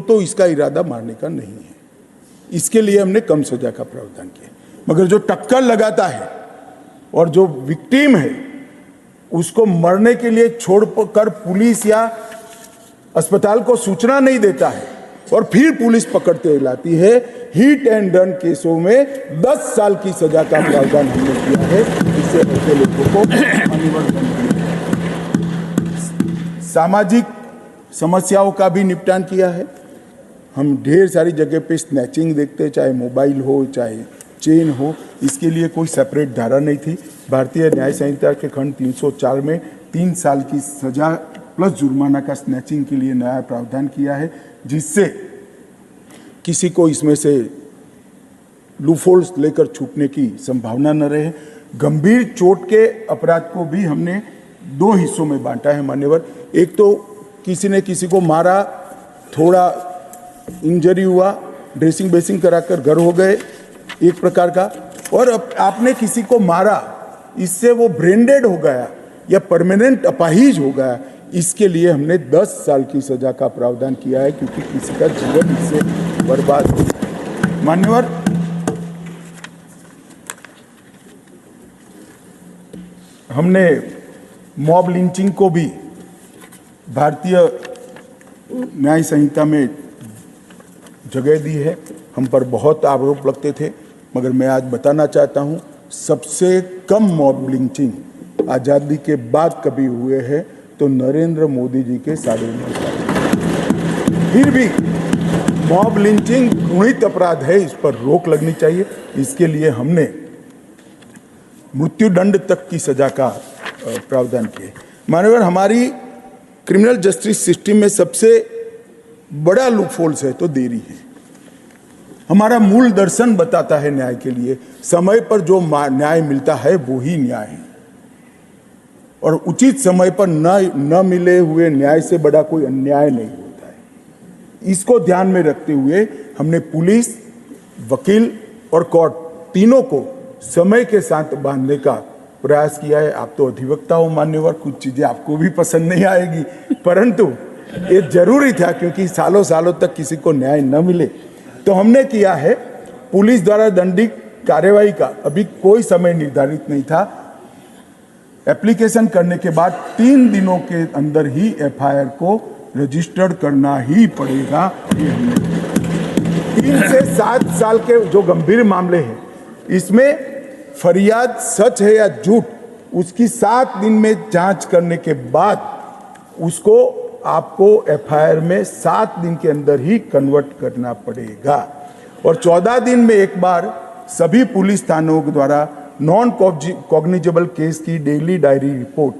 तो इसका इरादा मारने का नहीं है। इसके लिए हमने कम सजा का प्रावधान किया। मगर जो टक्कर लगाता है और जो विक्टिम है उसको मरने के लिए छोड़कर पुलिस या अस्पताल को सूचना नहीं देता है और फिर पुलिस पकड़ते लाती है, हिट एंड रन केसों में 10 साल की सजा का प्रावधान हमने किया है। इससे ऐसे लोगों को सामाजिक समस्याओं का भी निपटान किया है। हम ढेर सारी जगह पे स्नैचिंग देखते हैं, चाहे मोबाइल हो चाहे चेन हो, इसके लिए कोई सेपरेट धारा नहीं थी। भारतीय न्याय संहिता के खंड 304 में 3 साल की सजा प्लस जुर्माना का स्नैचिंग के लिए नया प्रावधान किया है, जिससे किसी को इसमें से लूफोल्स लेकर छूटने की संभावना न रहे। गंभीर चोट के अपराध को भी हमने 2 हिस्सों में बांटा है मान्यवर। एक तो किसी ने किसी को मारा, थोड़ा इंजरी हुआ, ड्रेसिंग बेसिंग कराकर घर हो गए, एक प्रकार का, और आपने किसी को मारा, इससे वो ब्रेन डेड हो गया या परमानेंट अपाहिज हो गया, इसके लिए हमने 10 साल की सजा का प्रावधान किया है, क्योंकि किसी का जीवन इससे बर्बाद हो जाए। मान्यवर, हमने मॉब लिंचिंग को भी भारतीय न्याय संहिता में जगह दी है। हम पर बहुत आरोप लगते थे, मगर मैं आज बताना चाहता हूं, सबसे कम मॉब लिंचिंग आज़ादी के बाद कभी हुए हैं तो नरेंद्र मोदी जी के 9.5 साल। फिर भी मॉब लिंचिंग घृणित अपराध है, इस पर रोक लगनी चाहिए। इसके लिए हमने मृत्युदंड तक की सजा का प्रावधान किया। माननीय, हमारी क्रिमिनल जस्टिस सिस्टम में सबसे बड़ा लूपहोल्स है तो देरी है। हमारा मूल दर्शन बताता है न्याय के लिए, समय पर जो न्याय मिलता है वो ही न्याय है, और उचित समय पर न मिले हुए न्याय से बड़ा कोई अन्याय नहीं होता है। इसको ध्यान में रखते हुए हमने पुलिस, वकील और कोर्ट तीनों को समय के साथ बांधने का प्रयास किया है। आप तो अधिवक्ता हो मान्यवर, कुछ चीजें आपको भी पसंद नहीं आएगी, परंतु ये जरूरी था, क्योंकि सालों सालों तक किसी को न्याय न मिले। तो हमने किया है, पुलिस द्वारा दंडित कार्यवाही का अभी कोई समय निर्धारित नहीं था। एप्लीकेशन करने के बाद 3 दिनों के अंदर ही एफआईआर को रजिस्टर्ड करना ही पड़ेगा। 3 से 7 साल के जो गंभीर मामले हैं, इसमें फरियाद सच है या झूठ, उसकी 7 दिन में जांच करने के बाद उसको आपको एफआईआर में 7 दिन के अंदर ही कन्वर्ट करना पड़ेगा। और 14 दिन में एक बार सभी पुलिस थानों द्वारा नॉन कॉग्निजेबल केस की डेली डायरी रिपोर्ट